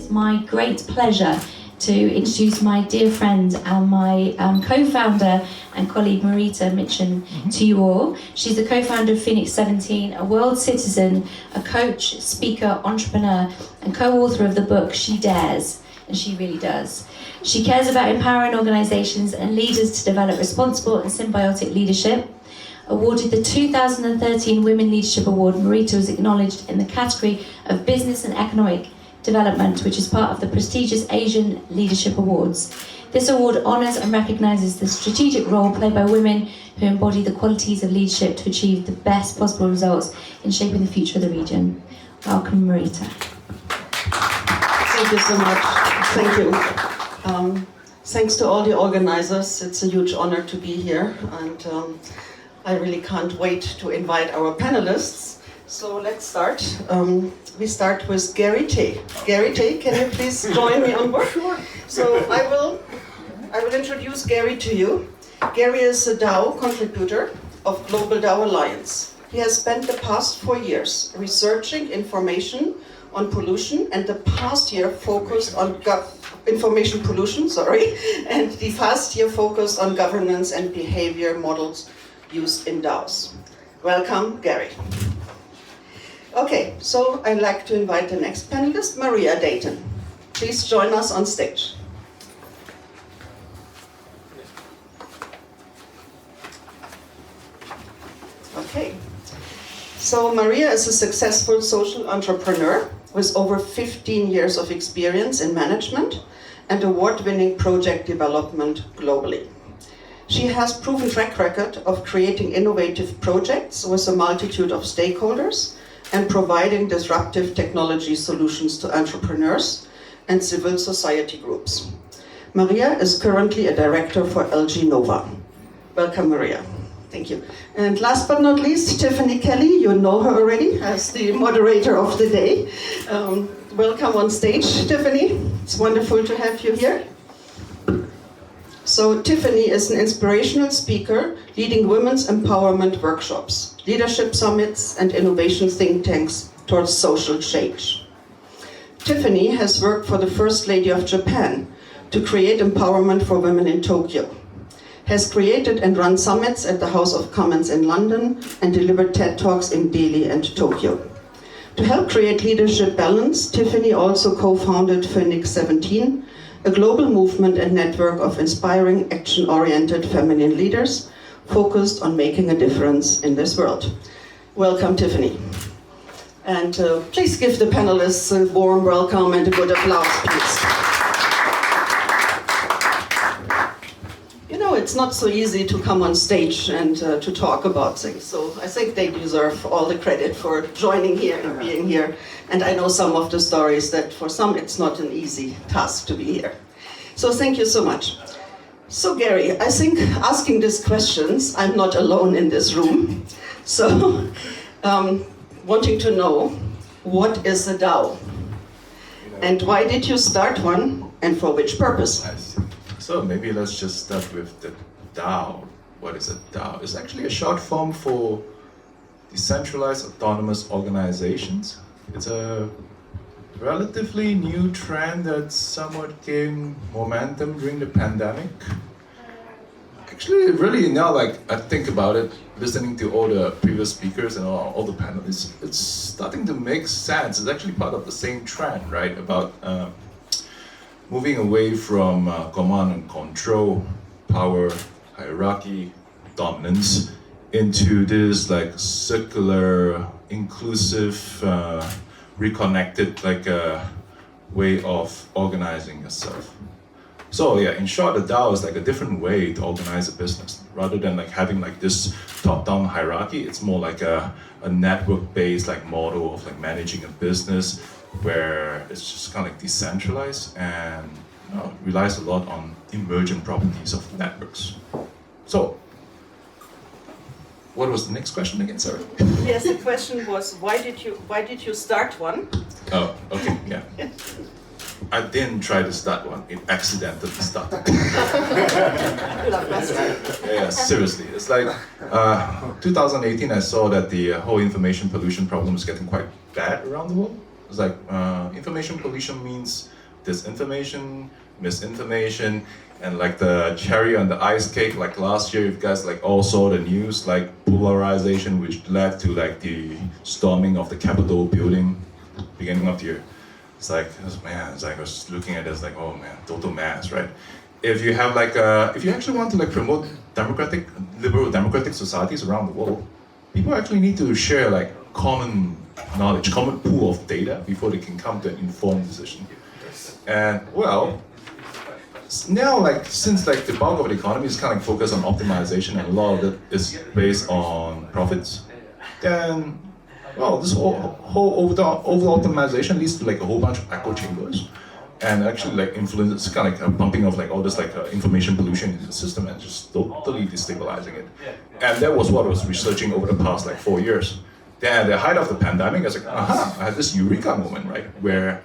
it's my great pleasure to introduce my dear friend and my co-founder and colleague Marita Mitschein to you all. She's the co-founder of Phoenix 17, a world citizen, a coach, speaker, entrepreneur, and co-author of the book She Dares, and she really does. She cares about empowering organizations and leaders to develop responsible and symbiotic leadership. Awarded the 2013 Women Leadership Award, Marita was acknowledged in the category of Business and Economic Development, which is part of the prestigious Asian Leadership Awards. This award honours and recognises the strategic role played by women who embody the qualities of leadership to achieve the best possible results in shaping the future of the region. Welcome, Marita. Thank you so much. Thank you. Thanks to all the organizers. It's a huge honor to be here, and I really can't wait to invite our panelists. So let's start. We start with Gary Tay. Gary Tay, can you please join me on board? Sure. So I will introduce Gary to you. Gary is a DAO contributor of Global DAO Alliance. He has spent the past 4 years researching information on pollution, and the past year focused on information pollution, and the past year focused on governance and behavior models used in DAOs. Welcome, Gary. Okay, so I'd like to invite the next panelist, Maria Dayton. Please join us on stage. Okay, so Maria is a successful social entrepreneur with over 15 years of experience in management and award-winning project development globally. She has proven track record of creating innovative projects with a multitude of stakeholders and providing disruptive technology solutions to entrepreneurs and civil society groups. Maria is currently a director for LG Nova. Welcome, Maria. Thank you. And last but not least, Tiffany Kelly, you know her already as the moderator of the day. Welcome on stage, Tiffany. It's wonderful to have you here. So Tiffany is an inspirational speaker leading women's empowerment workshops, leadership summits, and innovation think tanks towards social change. Tiffany has worked for the First Lady of Japan to create empowerment for women in Tokyo, has created and run summits at the House of Commons in London, and delivered TED Talks in Delhi and Tokyo. To help create leadership balance, Tiffany also co-founded Phoenix 17, a global movement and network of inspiring, action-oriented feminine leaders focused on making a difference in this world. Welcome, Tiffany. And please give the panelists a warm welcome and a good applause, please. You know, it's not so easy to come on stage and to talk about things, so I think they deserve all the credit for joining here and being here. And I know some of the stories that for some it's not an easy task to be here. So thank you so much. So Gary, I think asking these questions, I'm not alone in this room. So wanting to know, what is a DAO? And why did you start one, and for which purpose? So maybe let's just start with the DAO. What is a DAO? It's actually a short form for Decentralized Autonomous Organizations. It's a relatively new trend that somewhat gained momentum during the pandemic. Actually, really now, like I think about it, listening to all the previous speakers and all the panelists, it's starting to make sense. It's actually part of the same trend, right? About moving away from command and control, power, hierarchy, dominance, into this like circular, inclusive, reconnected like a way of organizing yourself. So yeah, in short, a DAO is like a different way to organize a business. Rather than like having like this top-down hierarchy, it's more like a network-based like model of like managing a business where it's just kind of like decentralized and relies a lot on emergent properties of networks. So, what was the next question again? Sorry. Yes, the question was why did you start one? Oh, okay, yeah. I didn't try to start one. It accidentally started. Yeah, seriously. It's like 2018. I saw that the whole information pollution problem is getting quite bad around the world. It's like information pollution means disinformation, misinformation, and like the cherry on the ice cake, like last year, if you guys like all saw the news, like polarization, which led to like the storming of the Capitol building, beginning of the year. It's like, man, it's like I was looking at it, it's like, oh man, total mass, right? If you have like, if you actually want to like promote liberal democratic societies around the world, people actually need to share like common knowledge, common pool of data before they can come to an informed decision. And well, now like since like the bulk of the economy is kind of like focused on optimization and a lot of it is based on profits, then well, this whole overall optimization leads to like a whole bunch of echo chambers, and actually like influences kind of like a pumping of like all this like information pollution in the system and just totally destabilizing it. And that was what I was researching over the past like 4 years. Then at the height of the pandemic, I was like, I had this eureka moment, right, where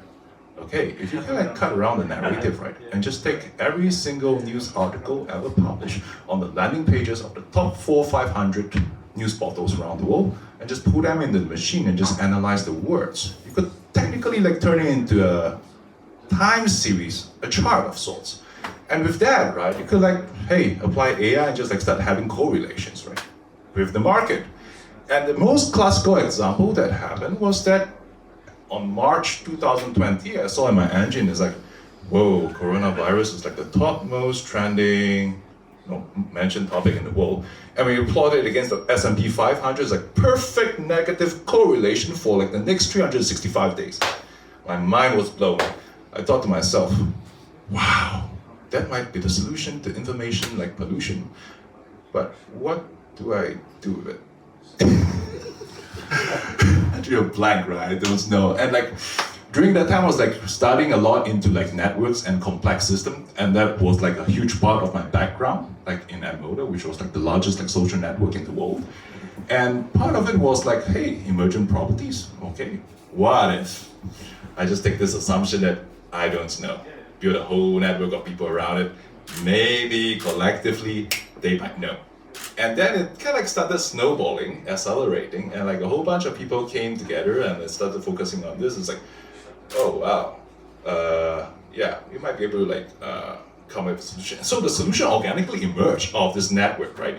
okay, if you can like cut around the narrative, right, and just take every single news article ever published on the landing pages of the top 400-500 news portals around the world, and just put them in the machine and just analyze the words, you could technically like turn it into a time series, a chart of sorts. And with that, right, you could like, hey, apply AI and just like start having correlations, right, with the market. And the most classical example that happened was that on March 2020, I saw in my engine, it's like, whoa, coronavirus is like the topmost trending, mentioned topic in the world. And when you plot it against the S&P 500, it's like perfect negative correlation for like the next 365 days. My mind was blown. I thought to myself, wow, that might be the solution to information like pollution. But what do I do with it? I drew a blank, right? I don't know. And like during that time, I was like studying a lot into like networks and complex systems, and that was like a huge part of my background, like in MODERATOR, which was like the largest like social network in the world. And part of it was like, hey, emergent properties. Okay, what if I just take this assumption that I don't know, build a whole network of people around it, maybe collectively they might know. And then it kind of like started snowballing, accelerating, and like a whole bunch of people came together and started focusing on this. It's like, oh wow, yeah, we might be able to like come up with a solution. So the solution organically emerged of this network, right?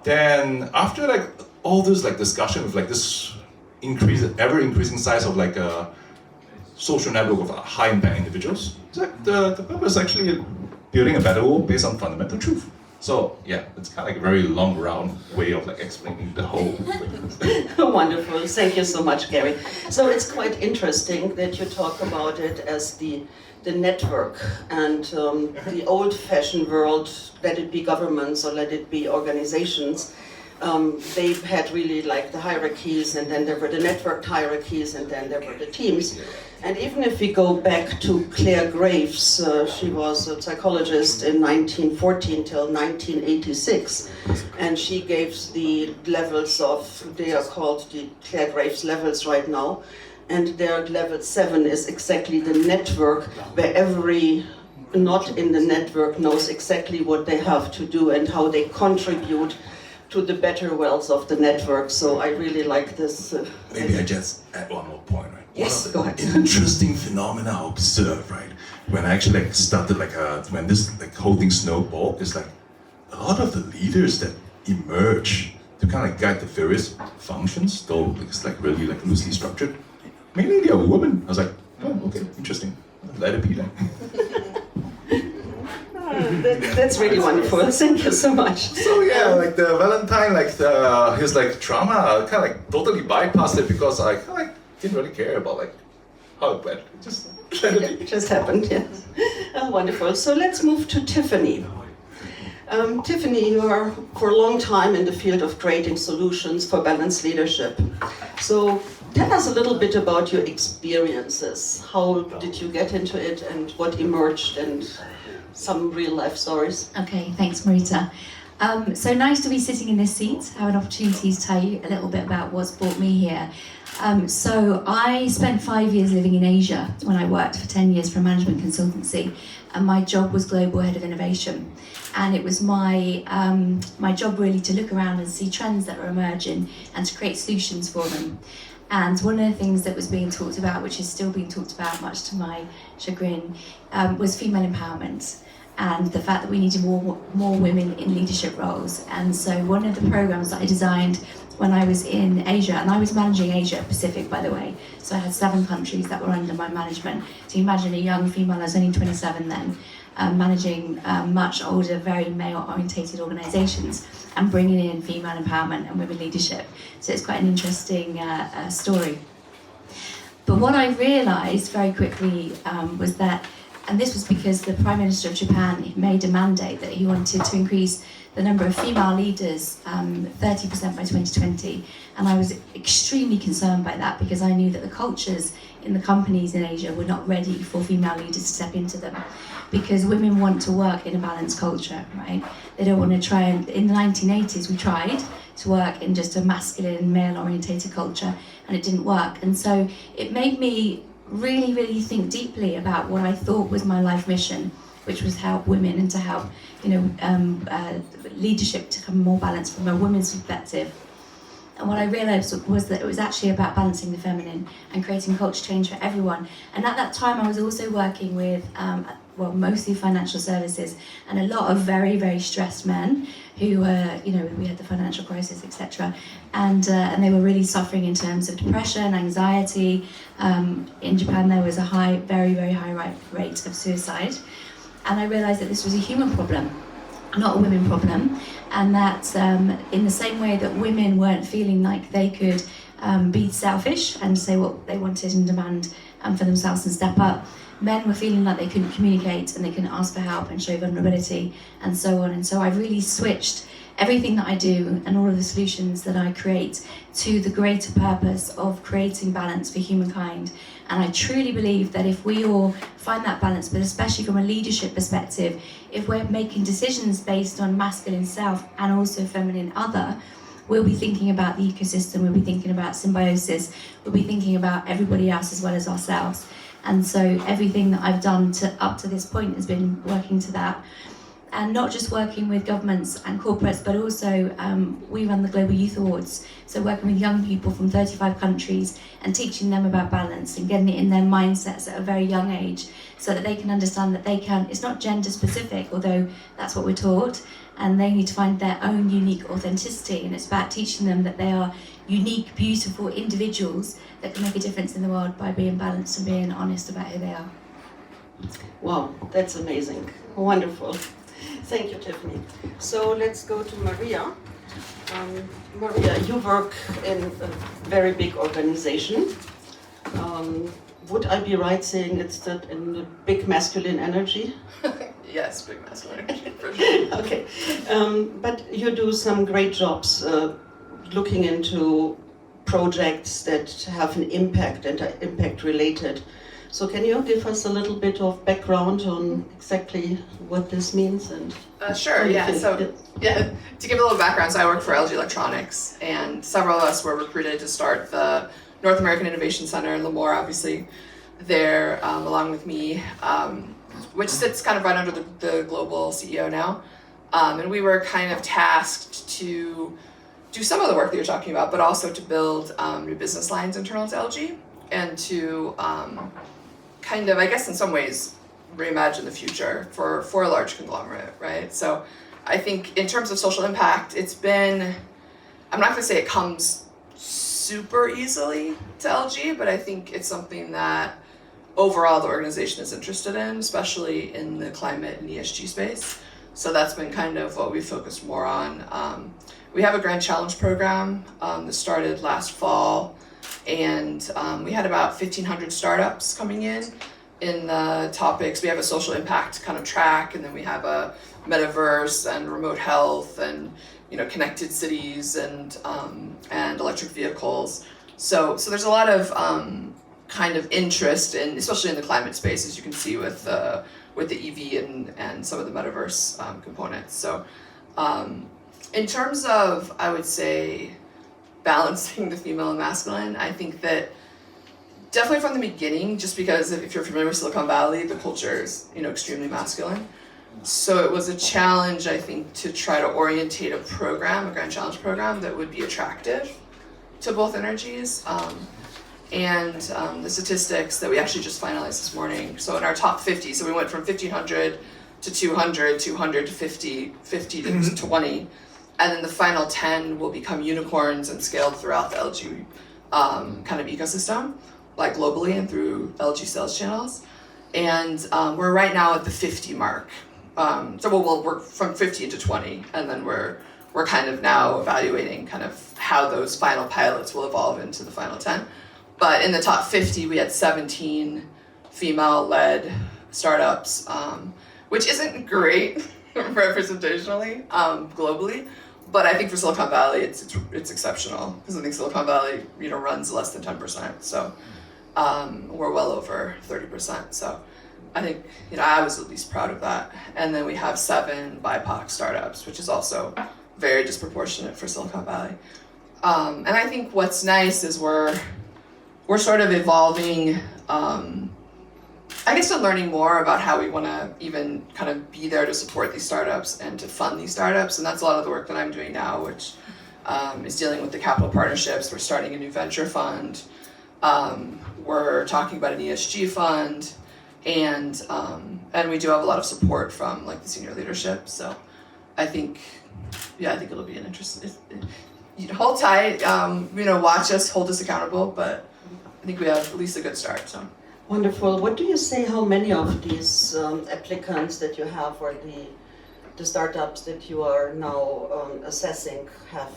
Then after like all this like discussion with like this ever increasing size of like a social network of high impact individuals, it's like the purpose is actually building a better world based on fundamental truth. So yeah, it's kind of like a very long round way of like explaining the whole thing. Wonderful, thank you so much, Gary. So it's quite interesting that you talk about it as the network and the old-fashioned world, let it be governments or let it be organizations. They had really like the hierarchies, and then there were the networked hierarchies, and then there were the teams. And even if we go back to Claire Graves, she was a psychologist in 1914 till 1986, and she gave the levels of, they are called the Claire Graves levels right now, and their level 7 is exactly the network where every knot in the network knows exactly what they have to do and how they contribute to the better wells of the network. So I really like this. Maybe I just add one more point, right? Yes, go ahead. Interesting phenomena I observed, right? When I actually like started like when this like whole thing snowballed, is like a lot of the leaders that emerge to kind of like guide the various functions, though it's like really like loosely structured. Mainly they are women. I was like, oh, okay, interesting. Let it be then. That's really wonderful. Thank you so much. So yeah, like the Valentine, like his like trauma, kind of like totally bypassed it because I kind of like didn't really care about like how it went. It just let it be. It just happened, yes. Oh, wonderful. So let's move to Tiffany. Tiffany, you are for a long time in the field of creating solutions for balanced leadership. So tell us a little bit about your experiences. How did you get into it and what emerged, and some real life stories? Okay, thanks Marita. So nice to be sitting in this seat, have an opportunity to tell you a little bit about what's brought me here. So I spent 5 years living in Asia when I worked for 10 years for a management consultancy, and my job was Global Head of Innovation. And it was my job really to look around and see trends that were emerging and to create solutions for them. And one of the things that was being talked about, which is still being talked about much to my chagrin, was female empowerment and the fact that we needed more women in leadership roles. And so one of the programs that I designed when I was in Asia, and I was managing Asia Pacific, by the way, so I had 7 countries that were under my management. So you imagine a young female, I was only 27 then, managing much older, very male-orientated organisations and bringing in female empowerment and women leadership. So it's quite an interesting story. But what I realised very quickly was that, and this was because the Prime Minister of Japan made a mandate that he wanted to increase the number of female leaders 30% by 2020. And I was extremely concerned by that because I knew that the cultures in the companies in Asia were not ready for female leaders to step into them. Because women want to work in a balanced culture, right? They don't want to try and, in the 1980s we tried to work in just a masculine, male-orientated culture and it didn't work. And so it made me really, really think deeply about what I thought was my life mission, which was to help women and to help, leadership to become more balanced from a woman's perspective. And what I realised was that it was actually about balancing the feminine and creating culture change for everyone. And at that time I was also working with, mostly financial services and a lot of very, very stressed men who were, we had the financial crisis, etc. And they were really suffering in terms of depression, anxiety. In Japan there was a very, very high rate of suicide. And I realised that this was a human problem, not a women problem, and that in the same way that women weren't feeling like they could be selfish and say what they wanted and demand for themselves and step up, men were feeling like they couldn't communicate and they couldn't ask for help and show vulnerability and so on. And so I've really switched everything that I do and all of the solutions that I create to the greater purpose of creating balance for humankind. And I truly believe that if we all find that balance, but especially from a leadership perspective, if we're making decisions based on masculine self and also feminine other, we'll be thinking about the ecosystem, we'll be thinking about symbiosis, we'll be thinking about everybody else as well as ourselves. And so everything that I've done up to this point has been working to that. And not just working with governments and corporates, but also we run the Global Youth Awards. So working with young people from 35 countries and teaching them about balance and getting it in their mindsets at a very young age so that they can understand that it's not gender specific, although that's what we're taught, and they need to find their own unique authenticity. And it's about teaching them that they are unique, beautiful individuals that can make a difference in the world by being balanced and being honest about who they are. Wow, that's amazing. Wonderful. Thank you, Tiffany. So let's go to Maria. Maria, you work in a very big organization. Would I be right saying it's that in the big masculine energy? Yes, big masculine energy, for sure. Okay. But you do some great jobs looking into projects that have an impact and are impact related. So can you give us a little bit of background on exactly what this means? And sure, yeah. So, to give a little background, so I work for LG Electronics, and several of us were recruited to start the North American Innovation Center in Lemoore, obviously, there, along with me, which sits kind of right under the global CEO now. And we were kind of tasked to do some of the work that you're talking about, but also to build new business lines internal to LG and to kind of, I guess in some ways, reimagine the future for a large conglomerate, right? So I think in terms of social impact, it's been, I'm not gonna say it comes super easily to LG, but I think it's something that overall the organization is interested in, especially in the climate and ESG space. So that's been kind of what we focused more on. We have a Grand Challenge program that started last fall, and we had about 1,500 startups coming in the topics. We have a social impact kind of track, and then we have a metaverse and remote health and connected cities and electric vehicles. So there's a lot of kind of interest in, especially in the climate space, as you can see with the EV and some of the metaverse components. So in terms of, I would say, balancing the female and masculine, I think that definitely from the beginning, just because if you're familiar with Silicon Valley, the culture is extremely masculine. So it was a challenge, I think, to try to orientate a program, a Grand Challenge program, that would be attractive to both energies. And the statistics that we actually just finalized this morning. So in our top 50, so we went from 1,500 to 200, 200 to 50, 50 to 20. And then the final 10 will become unicorns and scaled throughout the LG kind of ecosystem, like globally and through LG sales channels. And we're right now at the 50 mark. So we'll work from 50 to 20, and then we're kind of now evaluating kind of how those final pilots will evolve into the final 10. But in the top 50, we had 17 female-led startups, which isn't great representationally globally. But I think for Silicon Valley, it's exceptional, because I think Silicon Valley, runs less than 10%. So we're well over 30%. So I think, I was at least proud of that. And then we have 7 BIPOC startups, which is also very disproportionate for Silicon Valley. And I think what's nice is we're sort of evolving, I guess, and learning more about how we want to even kind of be there to support these startups and to fund these startups. And that's a lot of the work that I'm doing now, which is dealing with the capital partnerships. We're starting a new venture fund. We're talking about an ESG fund. And we do have a lot of support from like the senior leadership. So I think it'll be an interesting, hold tight, watch us, hold us accountable, but I think we have at least a good start. So Wonderful. What do you say, how many of these applicants that you have, or the startups that you are now assessing, have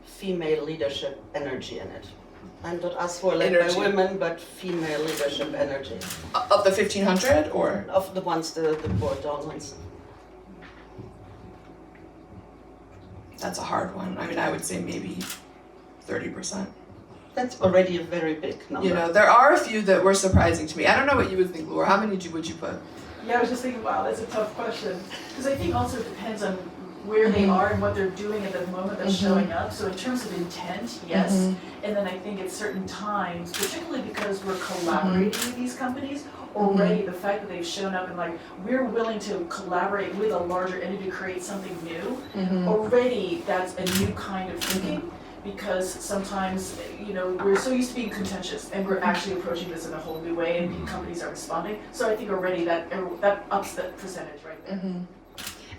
female leadership energy in it? I'm not asked for led by women, but female leadership energy. Of the 1,500, or? Of the ones, the board down ones. That's a hard one. I mean, I would say maybe 30%. That's already a very big number. There are a few that were surprising to me. I don't know what you would think, Laura. How many would you put? Yeah, I was just thinking, wow, that's a tough question. Because I think also it depends on where they are and what they're doing at the moment that's showing up. So in terms of intent, yes. And then I think at certain times, particularly because we're collaborating with these companies, already the fact that they've shown up and like, we're willing to collaborate with a larger entity to create something new, already that's a new kind of thinking. Because sometimes, we're so used to being contentious, and we're actually approaching this in a whole new way, and companies are responding. So I think already that ups the percentage right there.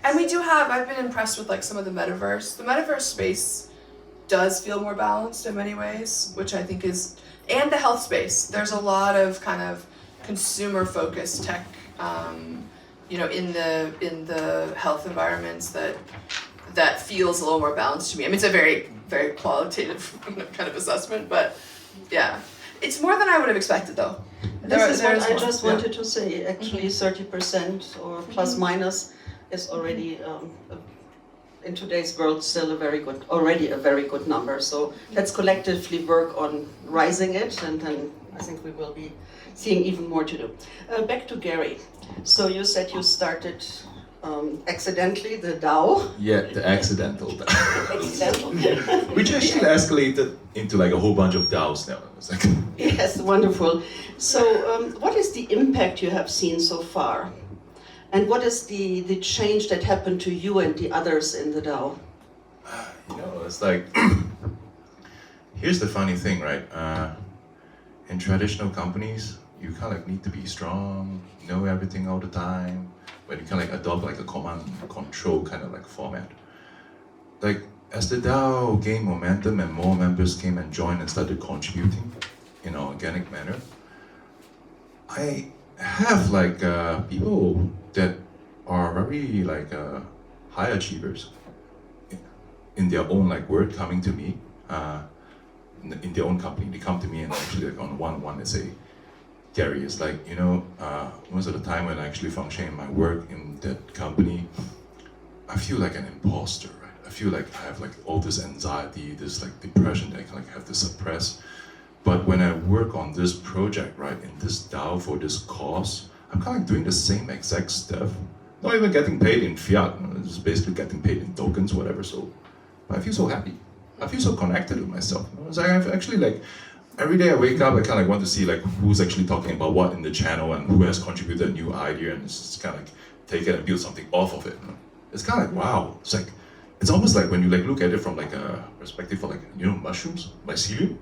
And we do have, I've been impressed with like some of the metaverse. The metaverse space does feel more balanced in many ways, which I think is, and the health space. There's a lot of kind of consumer-focused tech, in the health environments that feels a little more balanced to me. I mean, it's a very, very qualitative kind of assessment, but yeah. It's more than I would have expected, though. This is what I just wanted to say. Actually, 30% or plus minus is already, in today's world, still already a very good number. So let's collectively work on rising it, and then I think we will be seeing even more to do. Back to Gary. So you said you started accidentally the DAO. Yeah, the accidental DAO. Accidental. Which actually escalated into like a whole bunch of DAOs now. It was like Yes, wonderful. So what is the impact you have seen so far? And what is the change that happened to you and the others in the DAO? It's like, here's the funny thing, right? In traditional companies, you kind of like need to be strong, know everything all the time, but you kind of like adopt like a command and control kind of like format. Like as the DAO gained momentum and more members came and joined and started contributing in an organic manner, I have like people that are very like high achievers in their own like work coming to me in their own company. They come to me and actually like on one-on-one they say, Gary, it's like, most of the time when I actually function in my work in that company, I feel like an imposter, right? I feel like I have like all this anxiety, this like depression that I kind of have to suppress. But when I work on this project, right, in this DAO for this cause, I'm kind of like doing the same exact stuff. Not even getting paid in fiat, just basically getting paid in tokens, whatever. So, but I feel so happy. I feel so connected with myself. It's like I've actually like, every day I wake up, I kind of like want to see like who's actually talking about what in the channel and who has contributed a new idea, and it's just kind of like take it and build something off of it. It's kind of like, wow, it's it's almost like when you like look at it from like a perspective of like, you know, mushrooms, mycelium.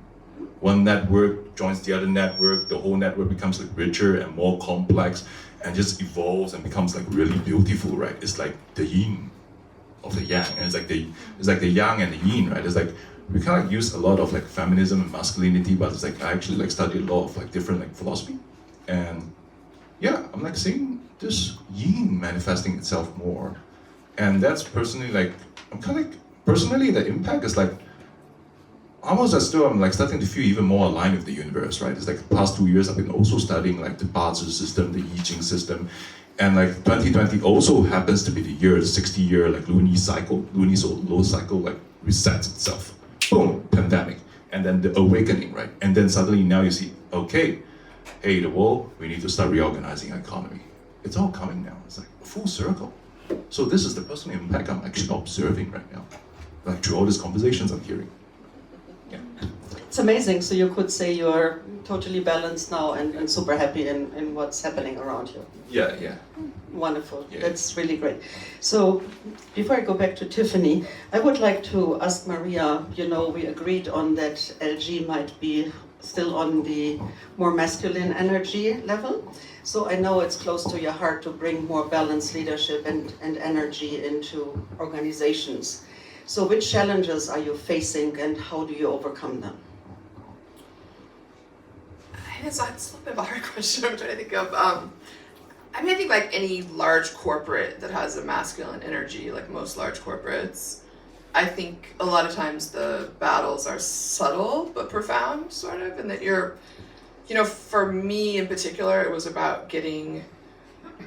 One network joins the other network, the whole network becomes like richer and more complex and just evolves and becomes like really beautiful, right? It's like the yin of the yang, and it's like the yang and the yin, right? It's like we kind of use a lot of like feminism and masculinity, but it's like I actually like study a lot of like different like philosophy, and yeah, I'm like seeing this yin manifesting itself more, and that's personally like I'm kind of like personally the impact is like almost as though I'm like starting to feel even more aligned with the universe, right? It's like the past 2 years I've been also studying like the Bazi system, the I Ching system, and like 2020 also happens to be the year, the 60-year like luni solar cycle like resets itself. Boom, pandemic, and then the awakening, right? And then suddenly now you see, okay, hey, the world, we need to start reorganizing our economy. It's all coming now. It's like a full circle. So this is the personal impact I'm actually observing right now, like through all these conversations I'm hearing. Yeah. It's amazing. So you could say you're totally balanced now and super happy in what's happening around you. Yeah, yeah. Wonderful. Yeah. That's really great. So before I go back to Tiffany, I would like to ask Maria, you know, we agreed on that LG might be still on the more masculine energy level. So I know it's close to your heart to bring more balanced leadership and energy into organizations. So which challenges are you facing and how do you overcome them? It's a little bit of a hard question I'm trying to think of. I mean, I think like any large corporate that has a masculine energy, like most large corporates, I think a lot of times the battles are subtle but profound, sort of, and that you're, you know, for me in particular, it was about getting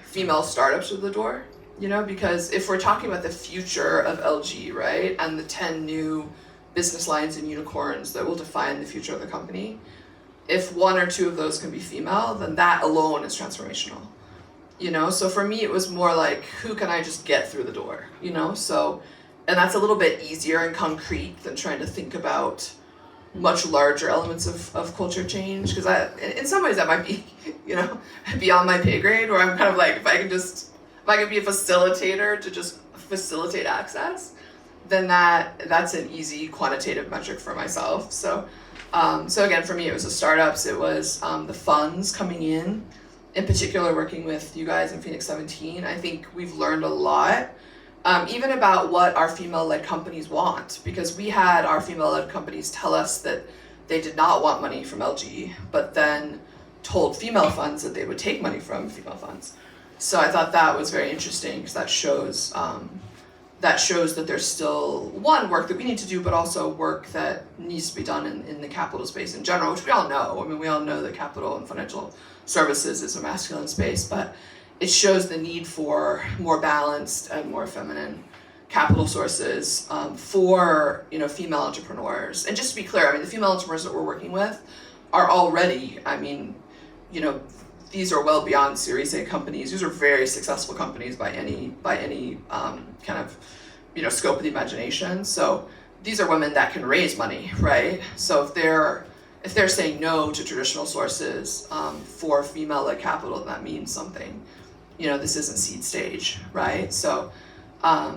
female startups through the door, you know, because if we're talking about the future of LG, right, and the 10 new business lines and unicorns that will define the future of the company, if 1 or 2 of those can be female, then that alone is transformational, you know? So for me, it was more like, who can I just get through the door, you know? So, and that's a little bit easier and concrete than trying to think about much larger elements of culture change, because in some ways that might be, you know, beyond my pay grade, where I'm kind of like, if I could be a facilitator to just facilitate access, then that's an easy quantitative metric for myself. So again, for me, it was the startups, it was the funds coming in particular working with you guys in Phoenix 17. I think we've learned a lot, even about what our female-led companies want, because we had our female-led companies tell us that they did not want money from LG, but then told female funds that they would take money from female funds. So I thought that was very interesting, because that shows that there's still, one, work that we need to do, but also work that needs to be done in the capital space in general, which we all know. I mean, we all know that capital and financial services is a masculine space, but it shows the need for more balanced and more feminine capital sources for, you know, female entrepreneurs. And just to be clear, I mean, the female entrepreneurs that we're working with are already, I mean, you know, these are well beyond Series A companies. These are very successful companies by any kind of, you know, scope of the imagination. So these are women that can raise money, right? So if they're saying no to traditional sources for female-led capital, then that means something. You know, this isn't seed stage, right? So I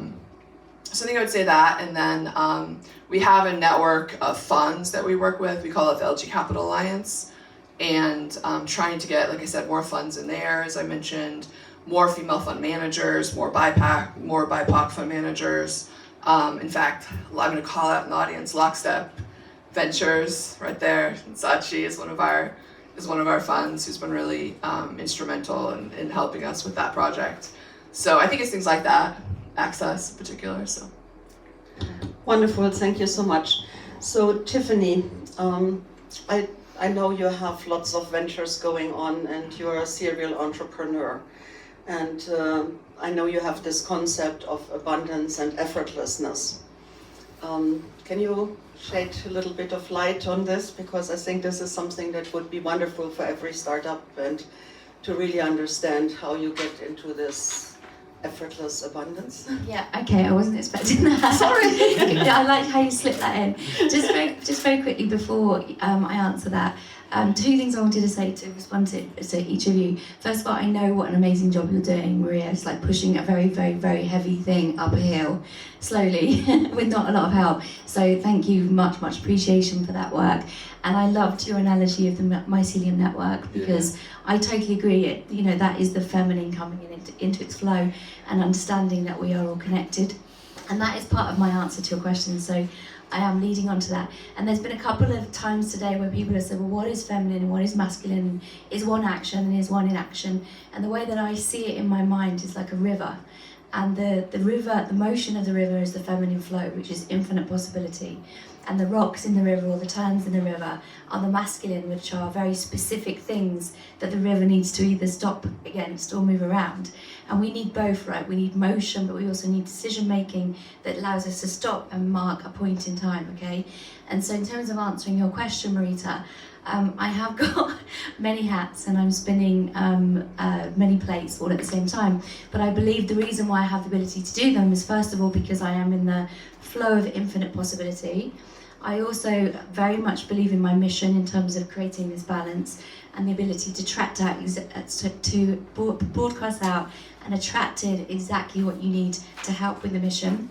think I would say that, and then we have a network of funds that we work with. We call it the LG Capital Alliance, and trying to get, like I said, more funds in there, as I mentioned, more female fund managers, more BIPOC fund managers. In fact, I'm going to call out in the audience Lockstep Ventures right there. Sachi is one of our funds who's been really instrumental in helping us with that project. So I think it's things like that, access in particular. So wonderful, thank you so much. So Tiffany, I know you have lots of ventures going on and you're a serial entrepreneur. And I know you have this concept of abundance and effortlessness. Can you shed a little bit of light on this? Because I think this is something that would be wonderful for every startup, and to really understand how you get into this effortless abundance. Yeah, okay, I wasn't expecting that. Sorry. I like how you slipped that in. Just very quickly before I answer that, two things I wanted to say to respond to each of you. First of all, I know what an amazing job you're doing, Maria. It's like pushing a very, very, very heavy thing up a hill, slowly, with not a lot of help. So thank you, much appreciation for that work. And I loved your analogy of the mycelium network, because I totally agree. You know, that is the feminine coming into its flow and understanding that we are all connected. And that is part of my answer to your question. So I am leading on to that. And there's been a couple of times today where people have said, well, what is feminine and what is masculine? Is one action and is one inaction? And the way that I see it in my mind is like a river. And the river, the motion of the river is the feminine flow, which is infinite possibility. And the rocks in the river, or the turns in the river, are the masculine, which are very specific things that the river needs to either stop against or move around. And we need both, right? We need motion, but we also need decision making that allows us to stop and mark a point in time, okay? And so in terms of answering your question, Marita, I have got many hats and I'm spinning many plates all at the same time. But I believe the reason why I have the ability to do them is, first of all, because I am in the flow of infinite possibility. I also very much believe in my mission in terms of creating this balance and the ability to to broadcast out and attract in exactly what you need to help with the mission.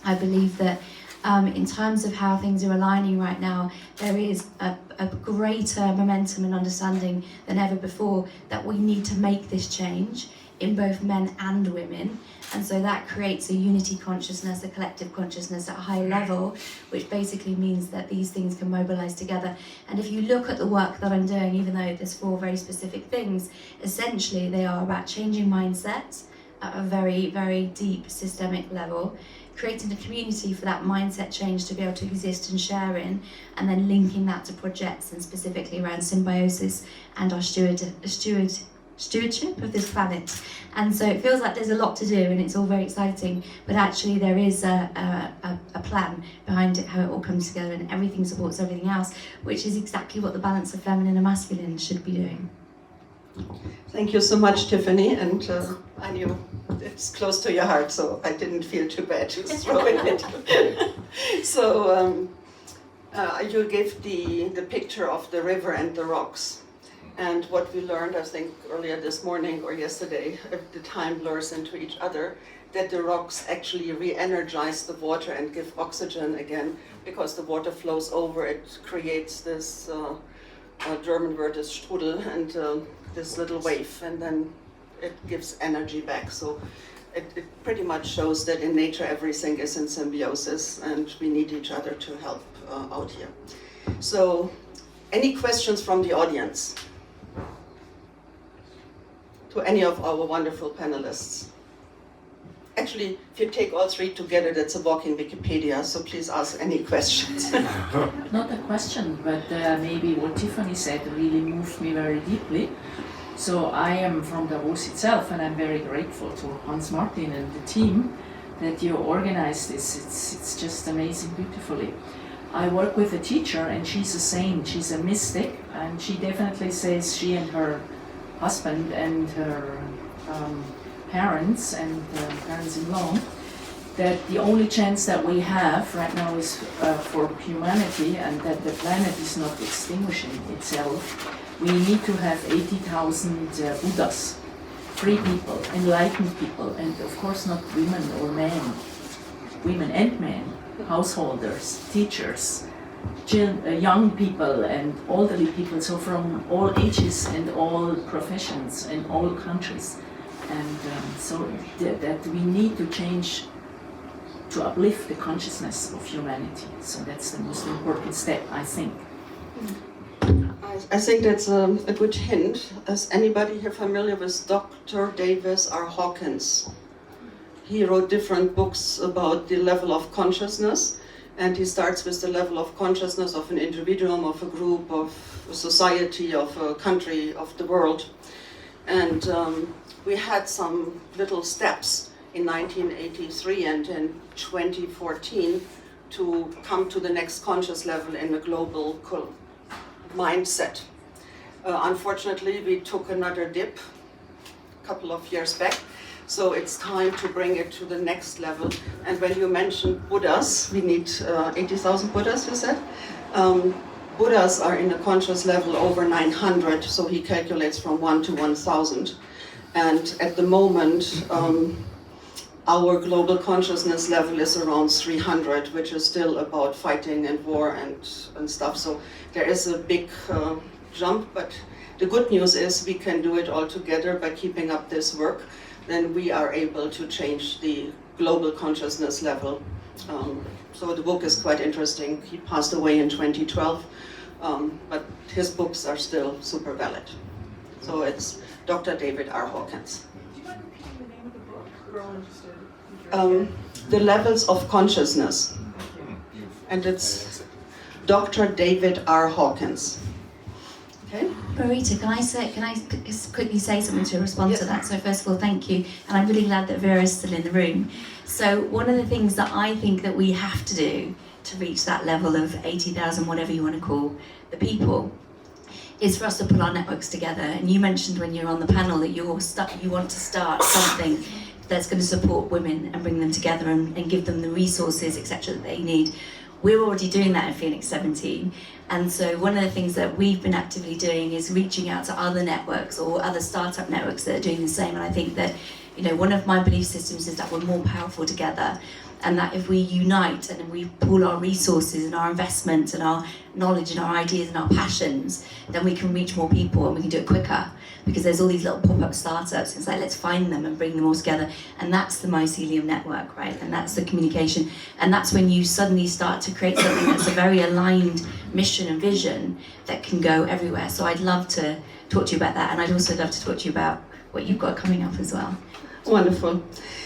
I believe that in terms of how things are aligning right now, there is a greater momentum and understanding than ever before that we need to make this change in both men and women. And so that creates a unity consciousness, a collective consciousness at a high level, which basically means that these things can mobilize together. And if you look at the work that I'm doing, even though there's 4 very specific things, essentially they are about changing mindsets at a very, very deep systemic level, creating a community for that mindset change to be able to exist and share in, and then linking that to projects and specifically around symbiosis and our stewardship of this planet. And so it feels like there's a lot to do and it's all very exciting, but actually there is a plan behind it, how it all comes together, and everything supports everything else, which is exactly what the balance of feminine and masculine should be doing. Thank you so much, Tiffany, and I knew it's close to your heart, so I didn't feel too bad to throw it at you. So you gave the picture of the river and the rocks. And what we learned, I think, earlier this morning or yesterday, the time blurs into each other, that the rocks actually re-energize the water and give oxygen again, because the water flows over, it creates this, German word is Strudel, and this little wave, and then it gives energy back. So it pretty much shows that in nature everything is in symbiosis, and we need each other to help out here. So, any questions from the audience to any of our wonderful panelists? Actually, if you take all 3 together, that's a walking Wikipedia, so please ask any questions. Not a question, but maybe what Tiffany said really moved me very deeply. So I am from Davos itself, and I'm very grateful to Hans Martin and the team that you organized this. It's just amazing, beautifully. I work with a teacher, and she's a saint, she's a mystic, and she definitely says she and her husband and her parents and parents-in-law, that the only chance that we have right now is for humanity, and that the planet is not extinguishing itself. We need to have 80,000 Buddhas, free people, enlightened people, and of course not women or men, women and men, householders, teachers, young people and elderly people, so from all ages and all professions and all countries. And so that we need to change to uplift the consciousness of humanity. So that's the most important step, I think. I think that's a good hint. Is anybody here familiar with Dr. Davis R. Hawkins? He wrote different books about the level of consciousness, and he starts with the level of consciousness of an individual, of a group, of a society, of a country, of the world. And we had some little steps in 1983 and in 2014 to come to the next conscious level in a global mindset. Unfortunately, we took another dip a couple of years back, So it's time to bring it to the next level. And when you mentioned Buddhas, we need 80,000 Buddhas, you said? Buddhas are in a conscious level over 900, so he calculates from 1 to 1,000. And at the moment, our global consciousness level is around 300, which is still about fighting and war and stuff. So there is a big jump, but the good news is we can do it all together by keeping up this work. Then we are able to change the global consciousness level. So the book is quite interesting. He passed away in 2012, but his books are still super valid. So it's Dr. David R. Hawkins. Do you mind repeating the name of the book? We're all interested. The Levels of Consciousness. And it's Dr. David R. Hawkins. Okay. Marita, can I just quickly say something to respond Yes. to that? So first of all, thank you, and I'm really glad that Vera is still in the room. So one of the things that I think that we have to do to reach that level of 80,000, whatever you want to call the people, is for us to pull our networks together. And you mentioned when you're on the panel that you want to start something that's going to support women and bring them together and give them the resources, etc., that they need. We're already doing that in Phoenix 17. And so one of the things that we've been actively doing is reaching out to other networks or other startup networks that are doing the same. And I think that, one of my belief systems is that we're more powerful together, and that if we unite and we pool our resources and our investments and our knowledge and our ideas and our passions, then we can reach more people and we can do it quicker. Because there's all these little pop-up startups, it's like, let's find them and bring them all together. And that's the mycelium network, right? And that's the communication. And that's when you suddenly start to create something that's a very aligned mission and vision that can go everywhere. So I'd love to talk to you about that. And I'd also love to talk to you about what you've got coming up as well. Wonderful.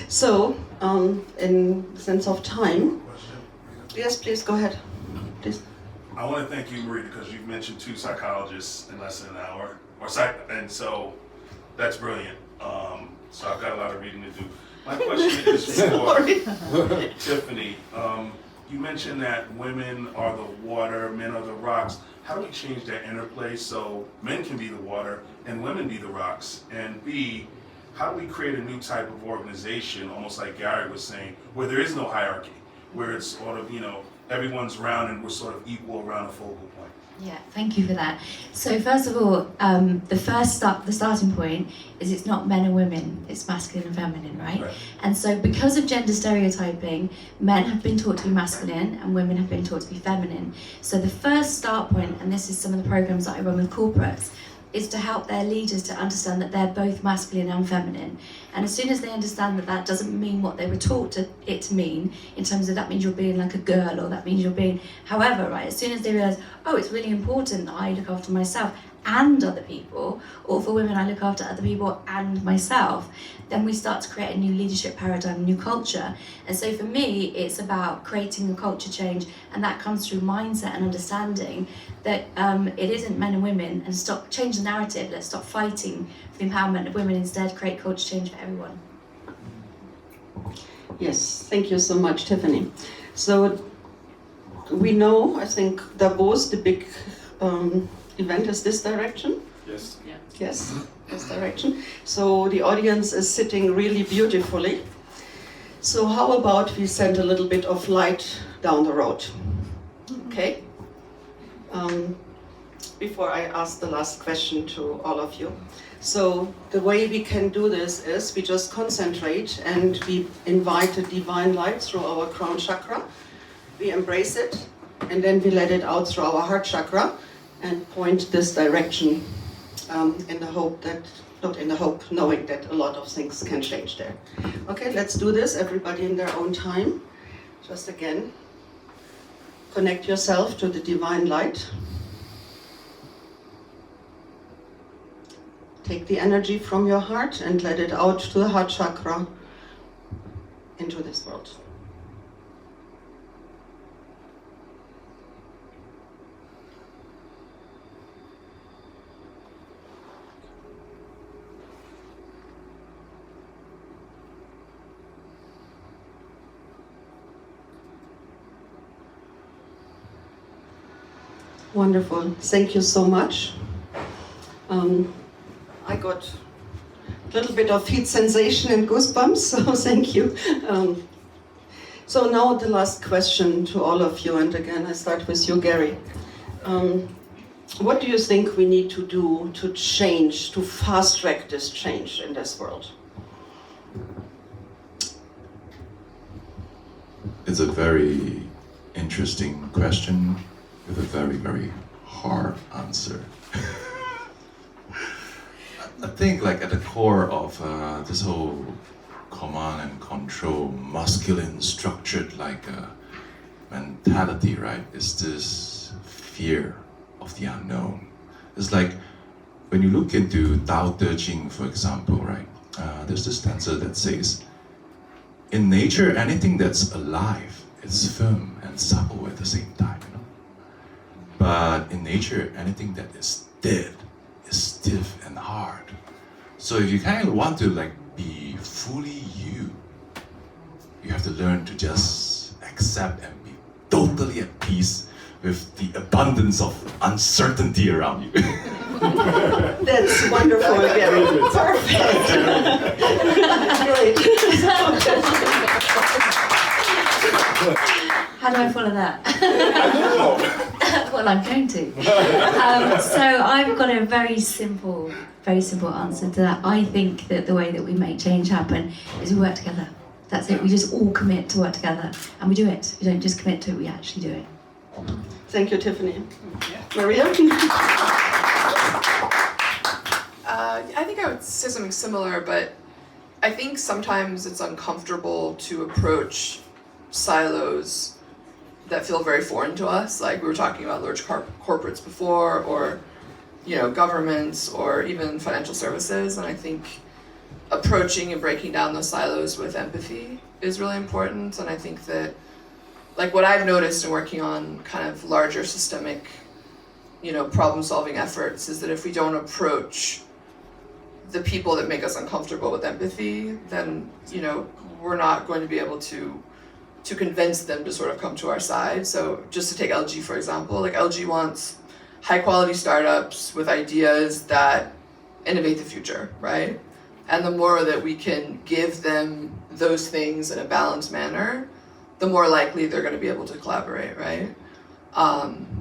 So, in sense of time, yes, please go ahead. Please. I want to thank you, Marita, because you've mentioned 2 psychologists in less than an hour, and so that's brilliant. So I've got a lot of reading to do. My question is for Tiffany. You mentioned that women are the water, men are the rocks. How do we change that interplay so men can be the water and women be the rocks? And B, how do we create a new type of organization, almost like Gary was saying, where there is no hierarchy, where it's sort of, everyone's round and we're sort of equal around a focal point? Yeah, thank you for that. So first of all, the starting point is it's not men and women, it's masculine and feminine, right? And so because of gender stereotyping, men have been taught to be masculine and women have been taught to be feminine. So the first start point, and this is some of the programs that I run with corporates, is to help their leaders to understand that they're both masculine and feminine. And as soon as they understand that that doesn't mean what they were taught it to mean, in terms of that means you're being like a girl, or that means you're being however, right? As soon as they realize, oh, it's really important that I look after myself and other people, or for women, I look after other people and myself, then we start to create a new leadership paradigm, a new culture. And so for me, it's about creating a culture change, and that comes through mindset and understanding that it isn't men and women, and change the narrative. Let's stop fighting for the empowerment of women, instead create culture change for everyone. Yes, thank you so much, Tiffany. So we know, I think, Davos, the big event is this direction? Yes. Yeah. Yes, this direction. So the audience is sitting really beautifully. So how about we send a little bit of light down the road? Okay? Before I ask the last question to all of you. So the way we can do this is we just concentrate and we invite the divine light through our crown chakra. We embrace it, and then we let it out through our heart chakra and point this direction, in the hope that, not in the hope, knowing that a lot of things can change there. Okay, let's do this, everybody in their own time. Just again, connect yourself to the divine light. Take the energy from your heart and let it out to the heart chakra into this world. Wonderful. Thank you so much. I got little bit of heat sensation and goosebumps, so thank you. So now the last question to all of you, and again I start with you, Gary. What do you think we need to do to change, to fast track this change in this world? It's a very interesting question with a very, very hard answer. I think like at the core of this whole command and control, masculine structured like mentality, right, is this fear of the unknown. It's like when you look into Tao Te Ching, for example, right, there's this stanza that says, in nature, anything that's alive is firm and supple at the same time, you know. But in nature, anything that is dead is stiff and hard. So if you kind of want to like be fully you, you have to learn to just accept and be totally at peace with the abundance of uncertainty around you. That's wonderful, Gary. Perfect. Great. How do I follow that? Well, I'm going to. So I've got a very simple answer to that. I think that the way that we make change happen is we work together. That's it. We just all commit to work together, and we do it. We don't just commit to it, we actually do it. Thank you, Tiffany. Maria? I think I would say something similar, but I think sometimes it's uncomfortable to approach silos that feel very foreign to us. Like we were talking about large corporates before, or governments, or even financial services. And I think approaching and breaking down those silos with empathy is really important. And I think that, like what I've noticed in working on kind of larger systemic, problem-solving efforts, is that if we don't approach the people that make us uncomfortable with empathy, then we're not going to be able to convince them to sort of come to our side. So just to take LG for example, like LG wants high quality startups with ideas that innovate the future, right? And the more that we can give them those things in a balanced manner, the more likely they're going to be able to collaborate, right?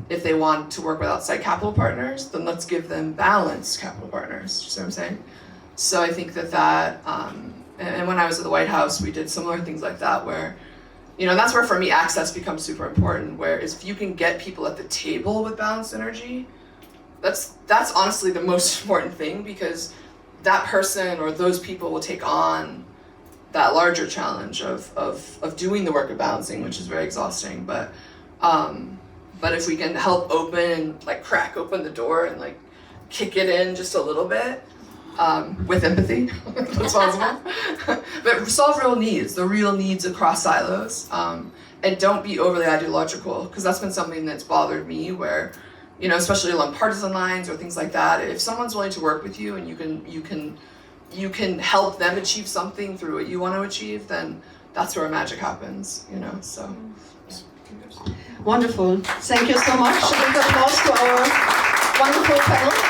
If they want to work with outside capital partners, then let's give them balanced capital partners. You see what I'm saying? So I think that and when I was at the White House, we did similar things like that, where, that's where for me access becomes super important. Where if you can get people at the table with balanced energy, that's honestly the most important thing, because that person or those people will take on that larger challenge of doing the work of balancing, which is very exhausting. But if we can help crack open the door and like kick it in just a little bit, with empathy, that's possible. But solve the real needs across silos, and don't be overly ideological, because that's been something that's bothered me, where, especially along partisan lines or things like that, if someone's willing to work with you and you can help them achieve something through what you want to achieve, then that's where magic happens, so. Wonderful. Thank you so much. A big applause to our wonderful panel.